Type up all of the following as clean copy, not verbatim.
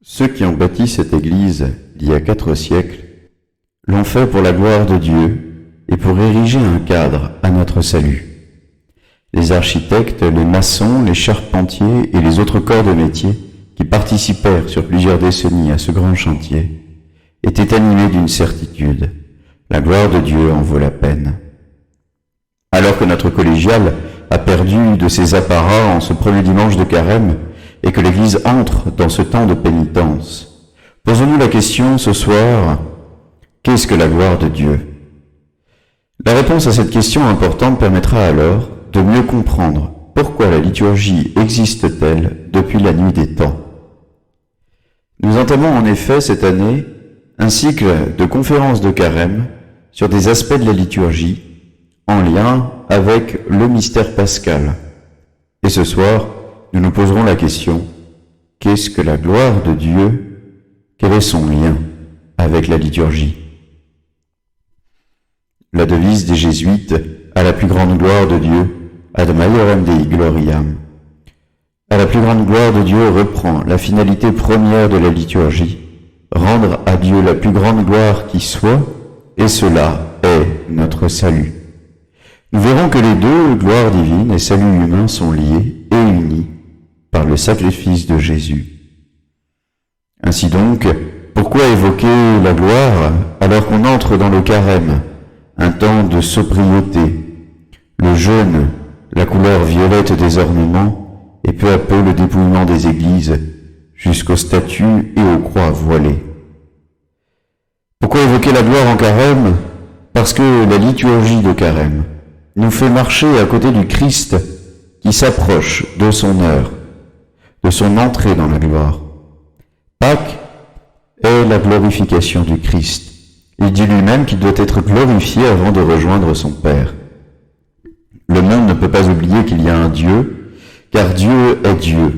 Ceux qui ont bâti cette Église, il y a 4 siècles, l'ont fait pour la gloire de Dieu et pour ériger un cadre à notre salut. Les architectes, les maçons, les charpentiers et les autres corps de métier qui participèrent sur plusieurs décennies à ce grand chantier étaient animés d'une certitude: la gloire de Dieu en vaut la peine. Alors que notre collégiale a perdu de ses apparats en ce premier dimanche de carême et que l'Église entre dans ce temps de pénitence, posons-nous la question ce soir: qu'est-ce que la gloire de Dieu? La réponse à cette question importante permettra alors de mieux comprendre pourquoi la liturgie existe-t-elle depuis la nuit des temps. Nous entamons en effet cette année un cycle de conférences de carême sur des aspects de la liturgie en lien avec le mystère pascal. Et ce soir, nous nous poserons la question: qu'est-ce que la gloire de Dieu? Quel est son lien avec la liturgie? La devise des Jésuites, à la plus grande gloire de Dieu, ad maiorem Dei gloriam, à la plus grande gloire de Dieu, reprend la finalité première de la liturgie: rendre à Dieu la plus grande gloire qui soit, et cela est notre salut. Nous verrons que les deux, gloire divine et salut humain, sont liés et unis par le sacrifice de Jésus. Ainsi donc, pourquoi évoquer la gloire alors qu'on entre dans le carême, un temps de sobriété, le jeûne, la couleur violette des ornements et peu à peu le dépouillement des églises jusqu'aux statues et aux croix voilées? Pourquoi évoquer la gloire en carême? Parce que la liturgie de carême nous fait marcher à côté du Christ qui s'approche de son heure, de son entrée dans la gloire. Pâques est la glorification du Christ. Il dit lui-même qu'il doit être glorifié avant de rejoindre son Père. Le monde ne peut pas oublier qu'il y a un Dieu, car Dieu est Dieu.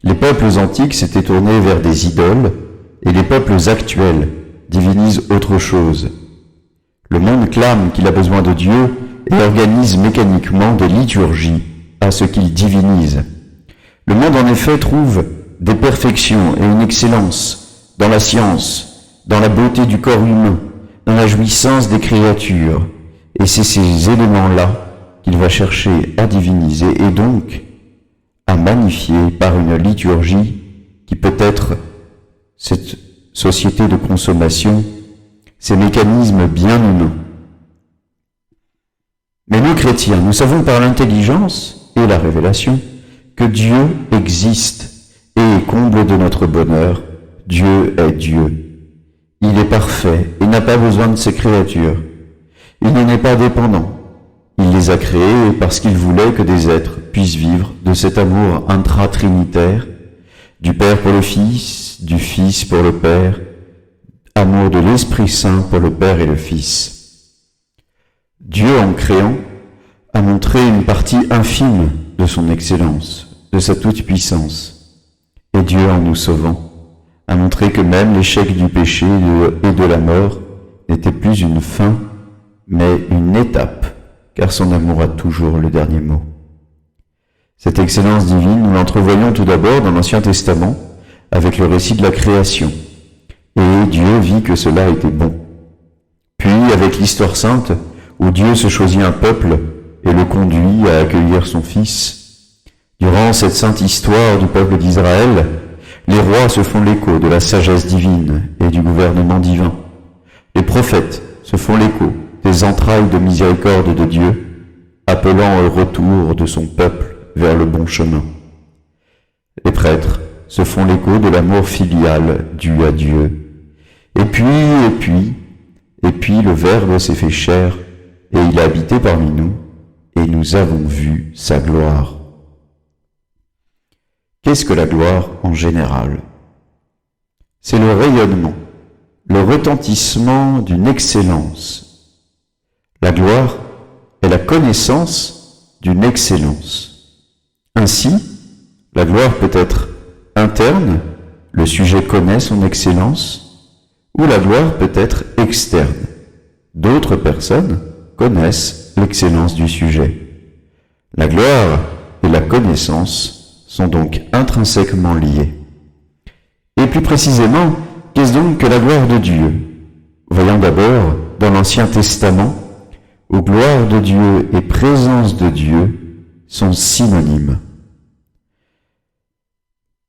Les peuples antiques s'étaient tournés vers des idoles, et les peuples actuels divinisent autre chose. Le monde clame qu'il a besoin de Dieu et organise mécaniquement des liturgies à ce qu'il divinise. Le monde en effet trouve des perfections et une excellence dans la science, dans la beauté du corps humain, dans la jouissance des créatures, et c'est ces éléments-là qu'il va chercher à diviniser et donc à magnifier par une liturgie qui peut être cette société de consommation, ces mécanismes bien humains. Mais nous, chrétiens, nous savons par l'intelligence et la révélation que Dieu existe et comble de notre bonheur. Dieu est Dieu. Il est parfait et n'a pas besoin de ses créatures. Il n'en est pas dépendant. Il les a créées parce qu'il voulait que des êtres puissent vivre de cet amour intra-trinitaire, du Père pour le Fils, du Fils pour le Père, amour de l'Esprit Saint pour le Père et le Fils. Dieu, en créant, a montré une partie infime de son excellence, de sa toute-puissance. Et Dieu, en nous sauvant, a montré que même l'échec du péché et de la mort n'était plus une fin, mais une étape, car son amour a toujours le dernier mot. Cette excellence divine, nous l'entrevoyons tout d'abord dans l'Ancien Testament, avec le récit de la création. Et Dieu vit que cela était bon. Puis, avec l'histoire sainte, où Dieu se choisit un peuple et le conduit à accueillir son Fils. Durant cette sainte histoire du peuple d'Israël, les rois se font l'écho de la sagesse divine et du gouvernement divin. Les prophètes se font l'écho des entrailles de miséricorde de Dieu, appelant au retour de son peuple vers le bon chemin. Les prêtres se font l'écho de l'amour filial dû à Dieu. Et puis, le Verbe s'est fait chair, et il a habité parmi nous, et nous avons vu sa gloire. Qu'est-ce que la gloire en général? C'est le rayonnement, le retentissement d'une excellence. La gloire est la connaissance d'une excellence. Ainsi, la gloire peut être interne, le sujet connaît son excellence, ou la gloire peut être externe. D'autres personnes connaissent l'excellence du sujet. La gloire et la connaissance sont donc intrinsèquement liées. Et plus précisément, qu'est-ce donc que la gloire de Dieu? Voyons d'abord dans l'Ancien Testament, où gloire de Dieu et présence de Dieu sont synonymes.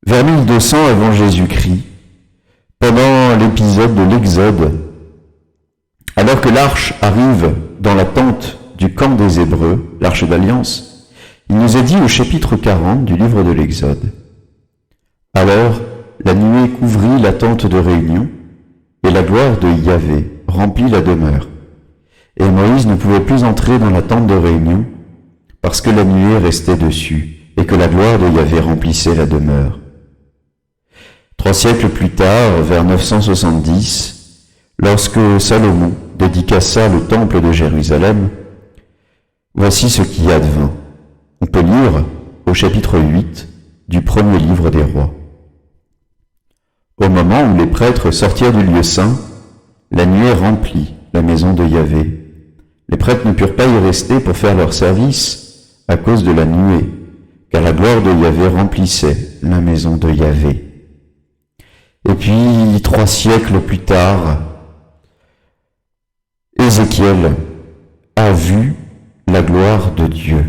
Vers 1200 avant Jésus-Christ, pendant l'épisode de l'Exode, alors que l'arche arrive dans la tente du camp des Hébreux, l'arche d'Alliance, il nous est dit au chapitre 40 du livre de l'Exode: alors la nuée couvrit la tente de réunion, et la gloire de Yahvé remplit la demeure. Et Moïse ne pouvait plus entrer dans la tente de réunion, parce que la nuée restait dessus, et que la gloire de Yahvé remplissait la demeure. 3 siècles plus tard, vers 970, lorsque Salomon dédicaça le temple de Jérusalem, voici ce qui advint. On peut lire au chapitre 8 du premier livre des rois. Au moment où les prêtres sortirent du lieu saint, la nuée remplit la maison de Yahvé. Les prêtres ne purent pas y rester pour faire leur service à cause de la nuée, car la gloire de Yahvé remplissait la maison de Yahvé. Et puis, 3 siècles plus tard, Ézéchiel a vu la gloire de Dieu.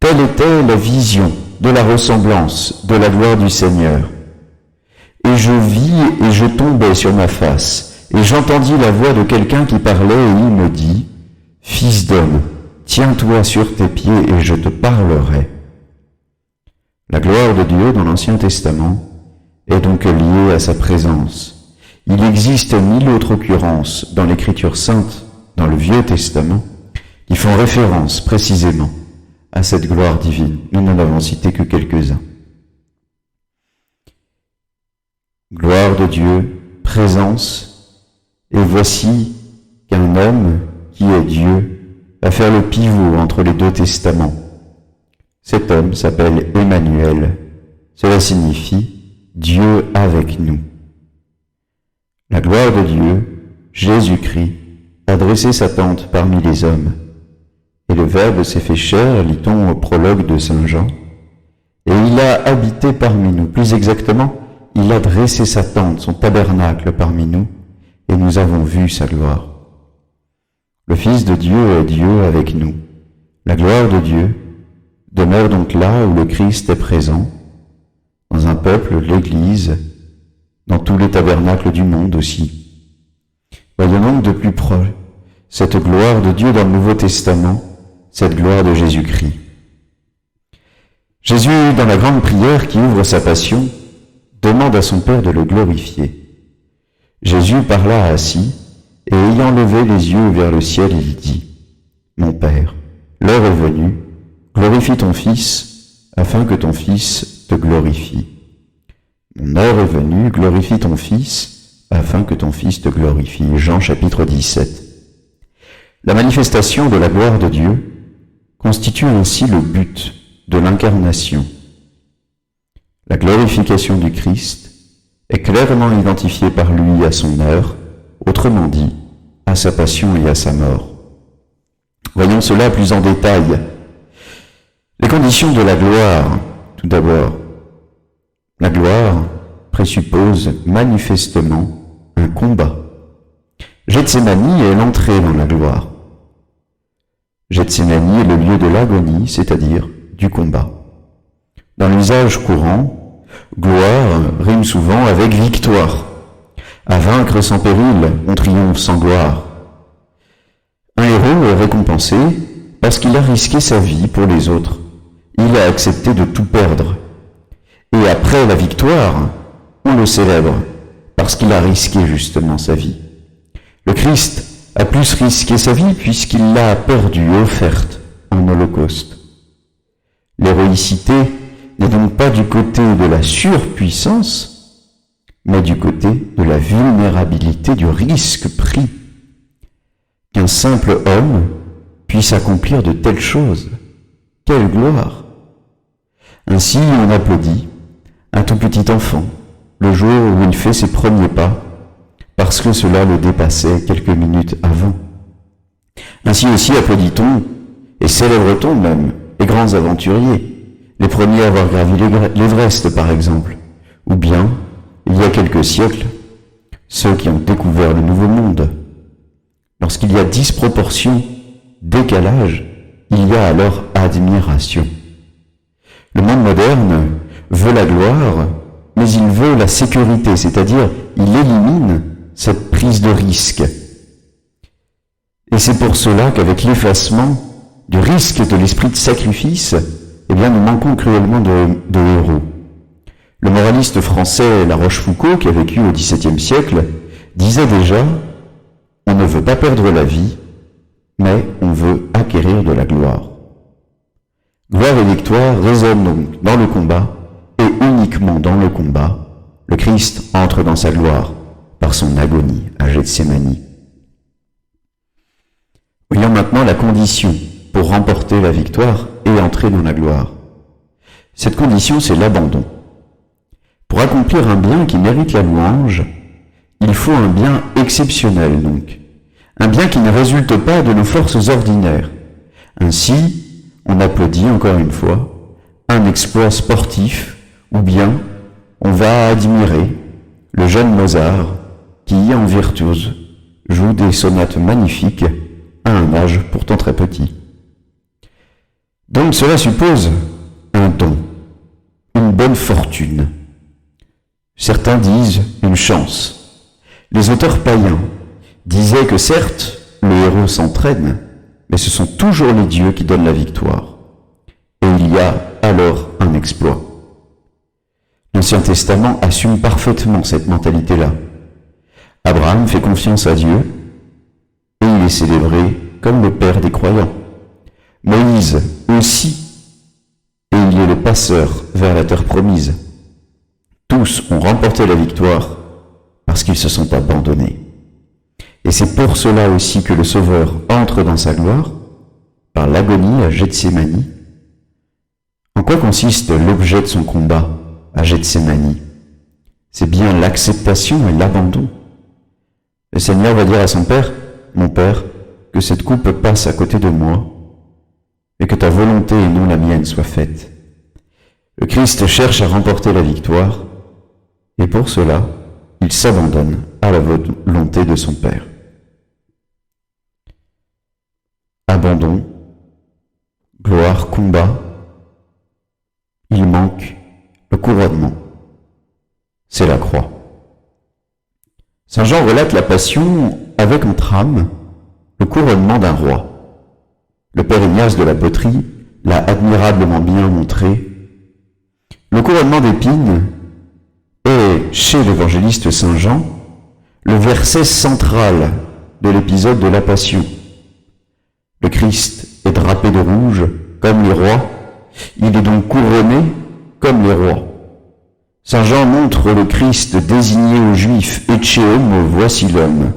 Telle était la vision de la ressemblance de la gloire du Seigneur. Et je vis et je tombai sur ma face, et j'entendis la voix de quelqu'un qui parlait, et il me dit: Fils d'homme, tiens-toi sur tes pieds, et je te parlerai. La gloire de Dieu dans l'Ancien Testament est donc liée à sa présence. Il n'existe 1000 autres occurrences dans l'Écriture sainte, dans le Vieux Testament, qui font référence précisément à cette gloire divine. Nous n'en avons cité que quelques-uns. Gloire de Dieu, présence, et voici qu'un homme qui est Dieu va faire le pivot entre les 2 testaments. Cet homme s'appelle Emmanuel. Cela signifie Dieu avec nous. La gloire de Dieu, Jésus-Christ, a dressé sa tente parmi les hommes. Et le Verbe s'est fait chair, lit-on au prologue de Saint Jean, et il a habité parmi nous. Plus exactement, il a dressé sa tente, son tabernacle parmi nous, et nous avons vu sa gloire. Le Fils de Dieu est Dieu avec nous. La gloire de Dieu demeure donc là où le Christ est présent, dans un peuple, l'Église, dans tous les tabernacles du monde aussi. Voyons donc de plus proche cette gloire de Dieu dans le Nouveau Testament, cette gloire de Jésus-Christ. Jésus, dans la grande prière qui ouvre sa passion, demande à son Père de le glorifier. Jésus parla assis, et ayant levé les yeux vers le ciel, il dit: Mon Père, l'heure est venue, glorifie ton Fils, afin que ton Fils te glorifie. Mon heure est venue, glorifie ton Fils, afin que ton Fils te glorifie. Jean chapitre 17. La manifestation de la gloire de Dieu constitue ainsi le but de l'incarnation. La glorification du Christ est clairement identifiée par lui à son heure, autrement dit, à sa passion et à sa mort. Voyons cela plus en détail. Les conditions de la gloire, tout d'abord. La gloire présuppose manifestement un combat. Gethsémani est l'entrée dans la gloire. Gethsémani est le lieu de l'agonie, c'est-à-dire du combat. Dans l'usage courant, gloire rime souvent avec victoire. À vaincre sans péril, on triomphe sans gloire. Un héros est récompensé parce qu'il a risqué sa vie pour les autres. Il a accepté de tout perdre. Et après la victoire, on le célèbre parce qu'il a risqué justement sa vie. Le Christ a plus risqué sa vie puisqu'il l'a perdue, offerte en holocauste. L'héroïcité n'est donc pas du côté de la surpuissance, mais du côté de la vulnérabilité, du risque pris. Qu'un simple homme puisse accomplir de telles choses. Quelle gloire! Ainsi, on applaudit un tout petit enfant le jour où il fait ses premiers pas, parce que cela le dépassait quelques minutes avant. Ainsi aussi applaudit-on et célèbre-t-on même les grands aventuriers, les premiers à avoir gravi l'Everest par exemple, Ou bien, il y a quelques siècles, ceux qui ont découvert le nouveau monde. Lorsqu'il y a disproportion, décalage, il y a alors admiration. Le monde moderne veut la gloire, mais il veut la sécurité, c'est-à-dire il élimine cette prise de risque. Et c'est pour cela qu'avec l'effacement du risque de l'esprit de sacrifice, eh bien, nous manquons cruellement de héros. Le moraliste français La Rochefoucauld, qui a vécu au XVIIe siècle, disait déjà « On ne veut pas perdre la vie, mais on veut acquérir de la gloire ». Gloire et victoire résonnent donc dans le combat, et uniquement dans le combat, le Christ entre dans sa gloire par son agonie à Gethsémani. Voyons maintenant la condition pour remporter la victoire et entrer dans la gloire. Cette condition, c'est l'abandon. Pour accomplir un bien qui mérite la louange, il faut un bien exceptionnel donc, un bien qui ne résulte pas de nos forces ordinaires. Ainsi, on applaudit encore une fois un exploit sportif, ou bien on va admirer le jeune Mozart qui, en virtuose, joue des sonates magnifiques à un âge pourtant très petit. Donc cela suppose un don, une bonne fortune. Certains disent une chance. Les auteurs païens disaient que certes, le héros s'entraîne, mais ce sont toujours les dieux qui donnent la victoire. Et il y a alors un exploit. L'Ancien Testament assume parfaitement cette mentalité-là. Abraham fait confiance à Dieu et il est célébré comme le père des croyants. Moïse aussi, et il est le passeur vers la terre promise. Tous ont remporté la victoire parce qu'ils se sont abandonnés. Et c'est pour cela aussi que le Sauveur entre dans sa gloire par l'agonie à Gethsémani. En quoi consiste l'objet de son combat à Gethsémani? C'est bien l'acceptation et l'abandon. Le Seigneur va dire à son Père, « Mon Père, que cette coupe passe à côté de moi, et que ta volonté et non la mienne soit faite. » Le Christ cherche à remporter la victoire, et pour cela, il s'abandonne à la volonté de son Père. Abandon, gloire, combat, il manque le couronnement. C'est la croix. Saint Jean relate la passion avec en trame le couronnement d'un roi. Le père Ignace de la Poterie l'a admirablement bien montré. Le couronnement d'épines est, chez l'évangéliste Saint Jean, le verset central de l'épisode de la Passion. Le Christ est drapé de rouge comme les rois, il est donc couronné comme les rois. Saint Jean montre le Christ désigné aux Juifs, Ecce homo, voici l'homme,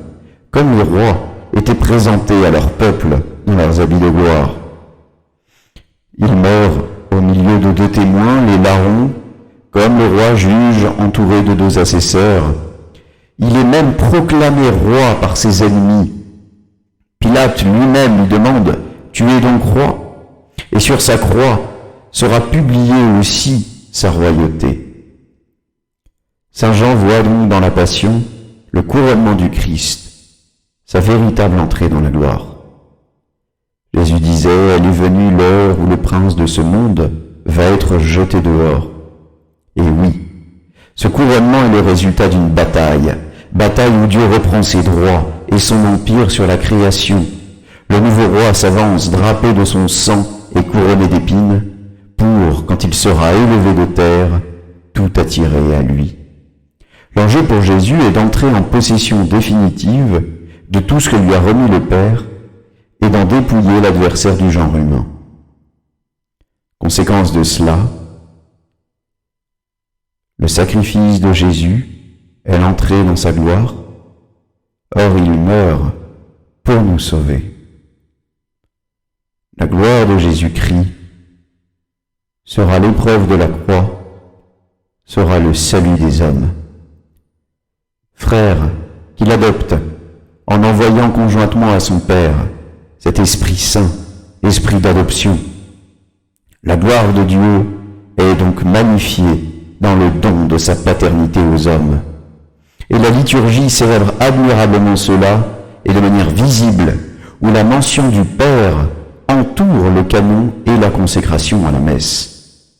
comme les rois étaient présentés à leur peuple dans leurs habits de gloire. Il meurt au milieu de deux témoins, les larrons, comme le roi juge entouré de deux assesseurs. Il est même proclamé roi par ses ennemis. Pilate lui-même lui demande « Tu es donc roi ?» Et sur sa croix sera publiée aussi sa royauté. Saint Jean voit donc dans la Passion le couronnement du Christ, sa véritable entrée dans la gloire. Jésus disait, elle est venue l'heure où le prince de ce monde va être jeté dehors. Et oui, ce couronnement est le résultat d'une bataille où Dieu reprend ses droits et son empire sur la création. Le nouveau roi s'avance drapé de son sang et couronné d'épines pour, quand il sera élevé de terre, tout attirer à lui. L'enjeu pour Jésus est d'entrer en possession définitive de tout ce que lui a remis le Père et d'en dépouiller l'adversaire du genre humain. Conséquence de cela, le sacrifice de Jésus est l'entrée dans sa gloire, or il meurt pour nous sauver. La gloire de Jésus-Christ sera l'épreuve de la croix, sera le salut des hommes. Frère, qu'il adopte, en envoyant conjointement à son Père cet Esprit Saint, esprit d'adoption. La gloire de Dieu est donc magnifiée dans le don de sa paternité aux hommes. Et la liturgie célèbre admirablement cela, et de manière visible, où la mention du Père entoure le canon et la consécration à la messe.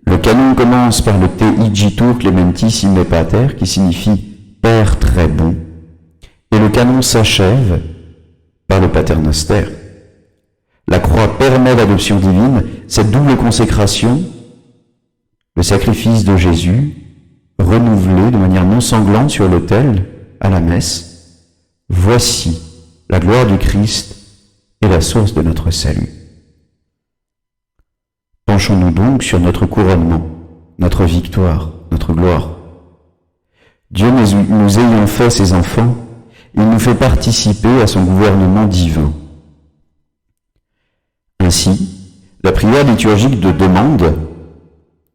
Le canon commence par le Te igitur clementis in me pater, qui signifie « Père très bon », et le canon s'achève par le Pater Noster. La croix permet l'adoption divine, cette double consécration, le sacrifice de Jésus, renouvelé de manière non sanglante sur l'autel, à la messe. Voici la gloire du Christ et la source de notre salut. Penchons-nous donc sur notre couronnement, notre victoire, notre gloire. Dieu nous ayant fait ses enfants, il nous fait participer à son gouvernement divin. Ainsi, la prière liturgique de demande,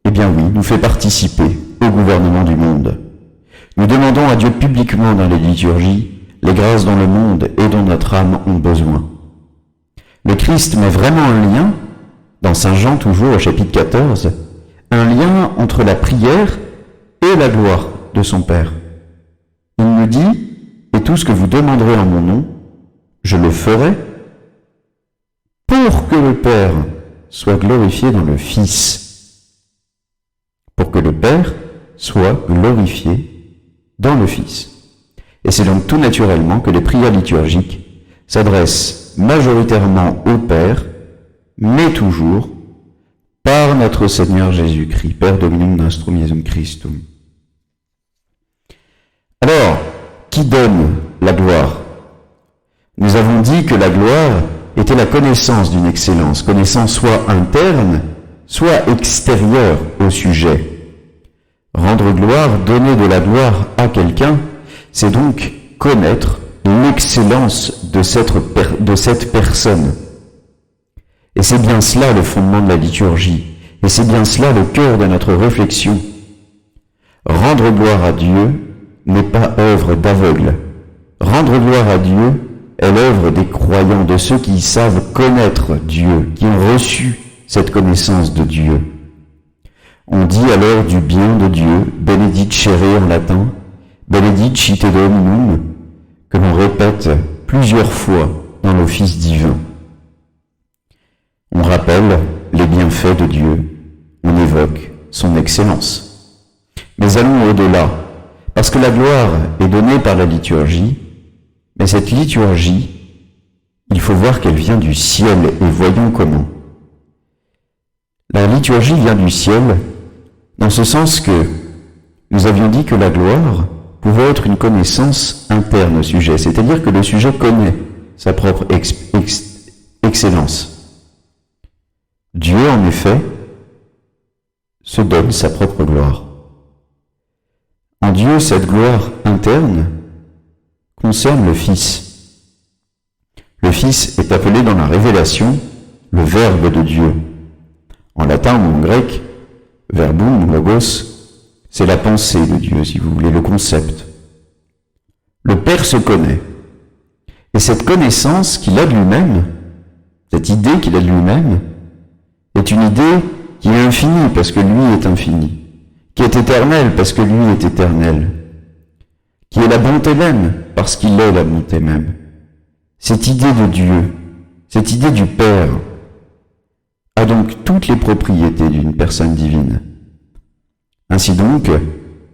eh bien oui, nous fait participer au gouvernement du monde. Nous demandons à Dieu publiquement dans les liturgies les grâces dont le monde et dont notre âme ont besoin. Le Christ met vraiment un lien, dans Saint Jean toujours au chapitre 14, un lien entre la prière et la gloire de son Père. Il nous dit « Et tout ce que vous demanderez en mon nom, je le ferai pour que le Père soit glorifié dans le Fils. » Pour que le Père soit glorifié dans le Fils. Et c'est donc tout naturellement que les prières liturgiques s'adressent majoritairement au Père, mais toujours par notre Seigneur Jésus-Christ, Père Dominum Nostrum Iesum Christum. Alors, qui donne la gloire? Nous avons dit que la gloire était la connaissance d'une excellence, connaissance soit interne, soit extérieure au sujet. Rendre gloire, donner de la gloire à quelqu'un, c'est donc connaître l'excellence de cette personne. Et c'est bien cela le fondement de la liturgie, et c'est bien cela le cœur de notre réflexion. Rendre gloire à Dieu n'est pas œuvre d'aveugle. Rendre gloire à Dieu est l'œuvre des croyants, de ceux qui savent connaître Dieu, qui ont reçu cette connaissance de Dieu. On dit alors du bien de Dieu, benedicere en latin, benedicite Dominum, que l'on répète plusieurs fois dans l'office divin. On rappelle les bienfaits de Dieu, on évoque son excellence. Mais allons au-delà, parce que la gloire est donnée par la liturgie, mais cette liturgie, il faut voir qu'elle vient du ciel, et voyons comment. La liturgie vient du ciel, dans ce sens que nous avions dit que la gloire pouvait être une connaissance interne au sujet, c'est-à-dire que le sujet connaît sa propre excellence. Dieu, en effet, se donne sa propre gloire. En Dieu, cette gloire interne concerne le Fils. Le Fils est appelé dans la Révélation le Verbe de Dieu. En latin ou en grec, verbum, logos, c'est la pensée de Dieu, si vous voulez, le concept. Le Père se connaît. Et cette connaissance qu'il a de lui-même, cette idée qu'il a de lui-même, est une idée qui est infinie parce que lui est infini, qui est éternelle parce que lui est éternel, qui est la bonté même parce qu'il est la bonté même. Cette idée de Dieu, cette idée du Père, a donc toutes les propriétés d'une personne divine. Ainsi donc,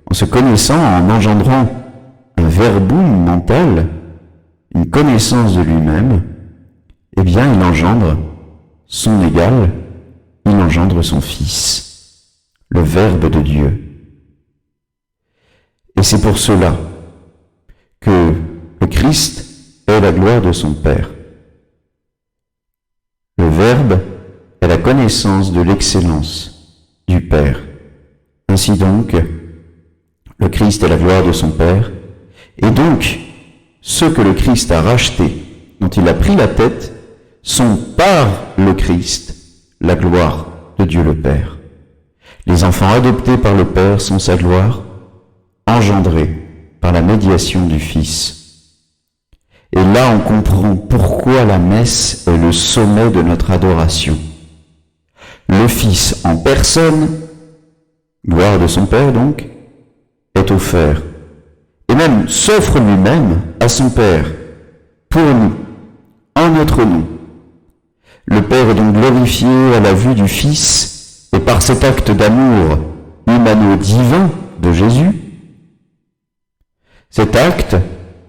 en se connaissant, en engendrant un verbum mental, une connaissance de lui-même, eh bien il engendre son égal, il engendre son Fils, le Verbe de Dieu. Et c'est pour cela que le Christ est la gloire de son Père. Le Verbe est la connaissance de l'excellence du Père. Ainsi donc, le Christ est la gloire de son Père, et donc, ceux que le Christ a rachetés, dont il a pris la tête, sont par le Christ la gloire de Dieu le Père. Les enfants adoptés par le Père sont sa gloire, engendrés par la médiation du Fils. Et là, on comprend pourquoi la messe est le sommet de notre adoration. Le Fils en personne gloire de son Père donc, est offert, et même s'offre lui-même à son Père, pour nous, en notre nom. Le Père est donc glorifié à la vue du Fils, et par cet acte d'amour humano-divin de Jésus, cet acte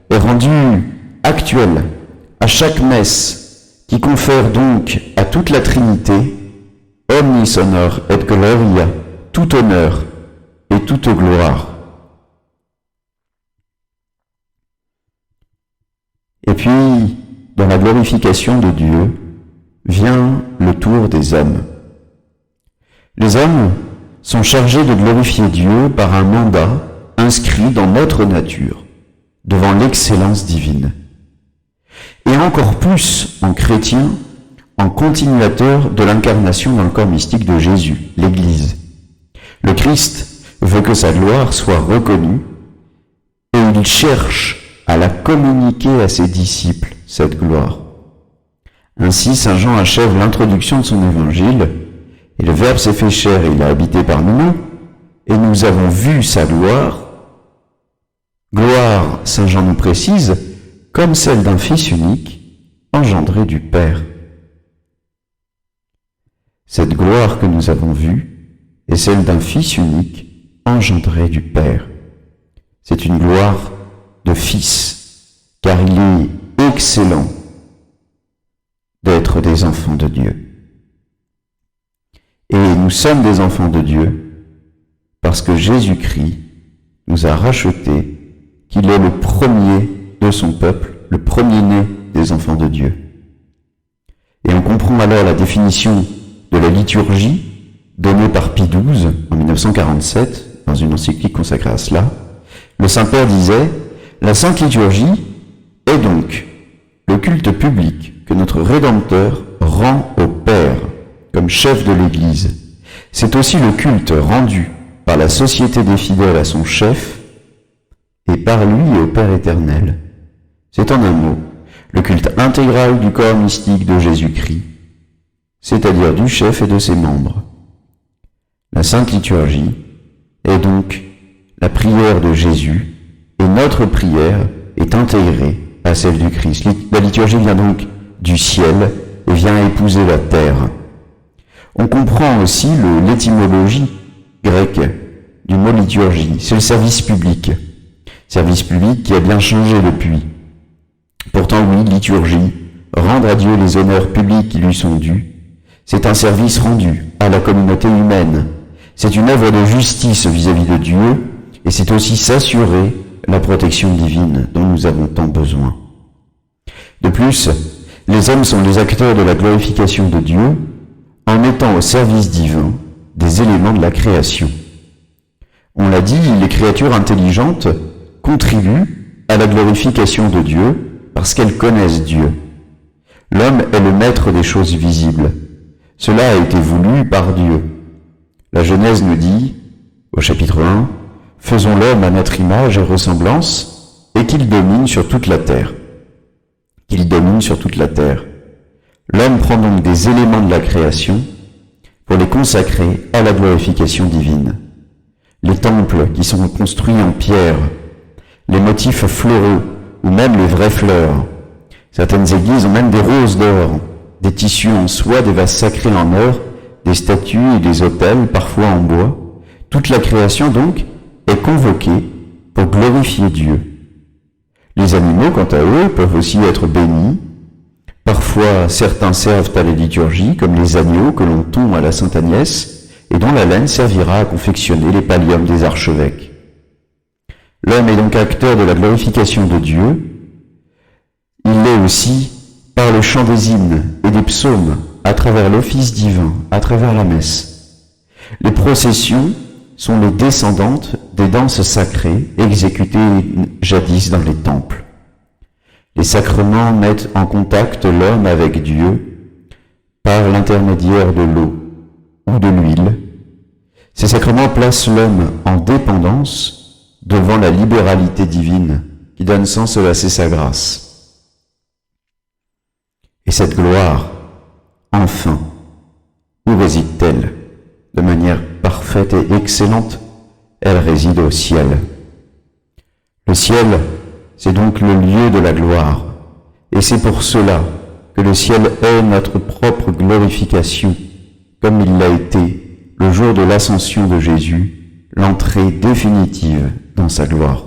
est rendu actuel à chaque messe, qui confère donc à toute la Trinité omnis honor et gloria, tout honneur et toute gloire. Et puis, dans la glorification de Dieu, vient le tour des hommes. Les hommes sont chargés de glorifier Dieu par un mandat inscrit dans notre nature, devant l'excellence divine. Et encore plus en chrétien, en continuateur de l'incarnation dans le corps mystique de Jésus, l'Église. Le Christ veut que sa gloire soit reconnue et il cherche à la communiquer à ses disciples, cette gloire. Ainsi, saint Jean achève l'introduction de son évangile, et le Verbe s'est fait chair et il a habité parmi nous, et nous avons vu sa gloire. Gloire, saint Jean nous précise, comme celle d'un Fils unique, engendré du Père. Cette gloire que nous avons vue est celle d'un Fils unique, engendré du Père. C'est une gloire de Fils, car il est excellent d'être des enfants de Dieu. Et nous sommes des enfants de Dieu parce que Jésus-Christ nous a rachetés, qu'il est le premier de son peuple, le premier-né des enfants de Dieu. Et on comprend alors la définition de la liturgie donnée par Pie XII en 1947, dans une encyclique consacrée à cela. Le Saint-Père disait « La Sainte Liturgie est donc le culte public que notre Rédempteur rend au Père comme chef de l'Église. C'est aussi le culte rendu par la société des fidèles à son chef et par lui et au Père éternel. C'est en un mot le culte intégral du corps mystique de Jésus-Christ, c'est-à-dire du chef et de ses membres. La Sainte Liturgie est donc la prière de Jésus et notre prière est intégrée à celle du Christ. La liturgie vient donc du ciel et vient épouser la terre. On comprend aussi l'étymologie grecque du mot liturgie. C'est le service public. Service public qui a bien changé depuis. Pourtant oui, liturgie, rendre à Dieu les honneurs publics qui lui sont dus, c'est un service rendu à la communauté humaine. C'est une œuvre de justice vis-à-vis de Dieu et c'est aussi s'assurer la protection divine dont nous avons tant besoin. De plus, les hommes sont les acteurs de la glorification de Dieu en mettant au service divin des éléments de la création. On l'a dit, les créatures intelligentes contribuent à la glorification de Dieu parce qu'elles connaissent Dieu. L'homme est le maître des choses visibles. Cela a été voulu par Dieu. La Genèse nous dit, au chapitre 1, « Faisons l'homme à notre image et ressemblance, et qu'il domine sur toute la terre. » Qu'il domine sur toute la terre. L'homme prend donc des éléments de la création pour les consacrer à la glorification divine. Les temples qui sont construits en pierre, les motifs floraux ou même les vraies fleurs. Certaines églises ont même des roses d'or, des tissus en soie, des vases sacrés en or, des statues et des autels, parfois en bois. Toute la création donc est convoquée pour glorifier Dieu. Les animaux, quant à eux, peuvent aussi être bénis. Parfois, certains servent à la liturgie, comme les agneaux que l'on tond à la Sainte Agnès, et dont la laine servira à confectionner les palliums des archevêques. L'homme est donc acteur de la glorification de Dieu. Il l'est aussi par le chant des hymnes et des psaumes, à travers l'office divin, à travers la messe. Les processions sont les descendantes des danses sacrées exécutées jadis dans les temples. Les sacrements mettent en contact l'homme avec Dieu par l'intermédiaire de l'eau ou de l'huile. Ces sacrements placent l'homme en dépendance devant la libéralité divine qui donne sens à sa grâce. Et cette gloire, enfin, où réside-t-elle de manière parfaite et excellente, elle réside au ciel. Le ciel, c'est donc le lieu de la gloire, et c'est pour cela que le ciel est notre propre glorification, comme il l'a été le jour de l'ascension de Jésus, l'entrée définitive dans sa gloire.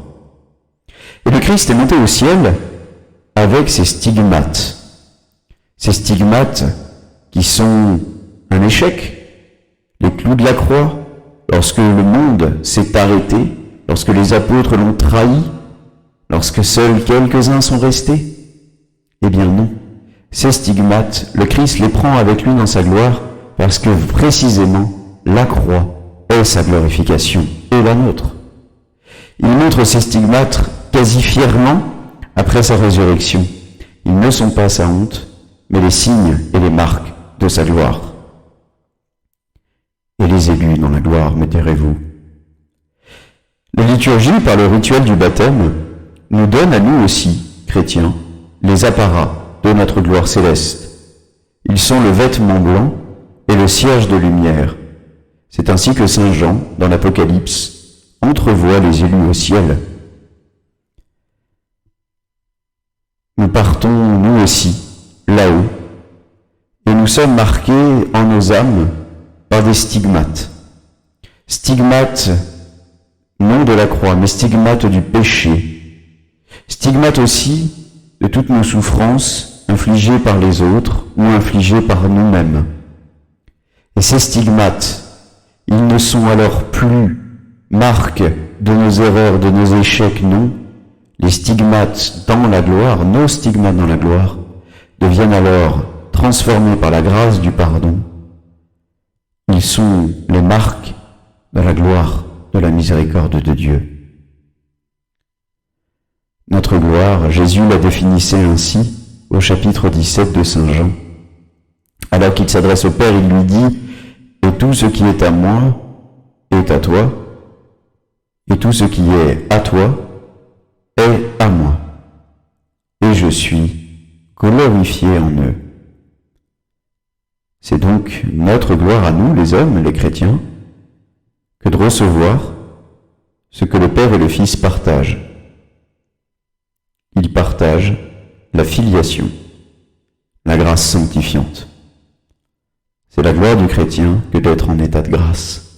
Et le Christ est monté au ciel avec ses stigmates. Ces stigmates qui sont un échec, les clous de la croix, lorsque le monde s'est arrêté, lorsque les apôtres l'ont trahi, lorsque seuls quelques-uns sont restés. Eh bien non, ces stigmates, le Christ les prend avec lui dans sa gloire, parce que précisément la croix est sa glorification et la nôtre. Il montre ces stigmates quasi fièrement après sa résurrection. Ils ne sont pas sa honte, mais les signes et les marques de sa gloire. Et les élus dans la gloire, me direz-vous. La liturgie, par le rituel du baptême, nous donne à nous aussi, chrétiens, les apparats de notre gloire céleste. Ils sont le vêtement blanc et le cierge de lumière. C'est ainsi que saint Jean, dans l'Apocalypse, entrevoit les élus au ciel. Nous partons, nous aussi, là-haut, et nous sommes marqués en nos âmes par des stigmates. Stigmates, non de la croix, mais stigmates du péché. Stigmates aussi de toutes nos souffrances infligées par les autres ou infligées par nous-mêmes. Et ces stigmates, ils ne sont alors plus marques de nos erreurs, de nos échecs, non. Les stigmates dans la gloire, nos stigmates dans la gloire, deviennent alors transformés par la grâce du pardon. Ils sont les marques de la gloire, de la miséricorde de Dieu. Notre gloire, Jésus la définissait ainsi au chapitre 17 de saint Jean. Alors qu'il s'adresse au Père, il lui dit « Et tout ce qui est à moi est à toi, et tout ce qui est à toi est à moi, et je suis glorifié en eux. » C'est donc notre gloire à nous, les hommes, les chrétiens, que de recevoir ce que le Père et le Fils partagent. Ils partagent la filiation, la grâce sanctifiante. C'est la gloire du chrétien que d'être en état de grâce.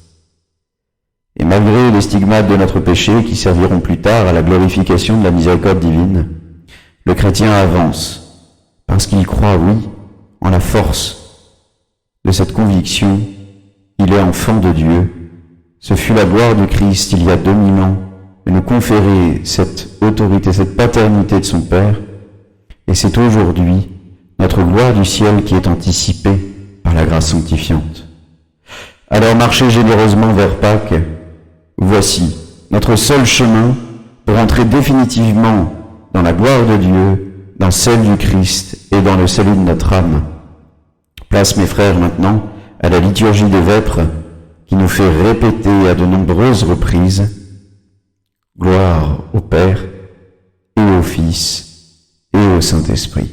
Et malgré les stigmates de notre péché qui serviront plus tard à la glorification de la miséricorde divine, le chrétien avance parce qu'il croit, oui, en la force de cette conviction. Il est enfant de Dieu. Ce fut la gloire du Christ il y a 2000 ans de nous conférer cette autorité, cette paternité de son Père. Et c'est aujourd'hui notre gloire du ciel qui est anticipée par la grâce sanctifiante. Alors marchez généreusement vers Pâques. Voici notre seul chemin pour entrer définitivement dans la gloire de Dieu, dans celle du Christ et dans le salut de notre âme. Place, mes frères, maintenant à la liturgie des vêpres qui nous fait répéter à de nombreuses reprises « Gloire au Père et au Fils et au Saint-Esprit ».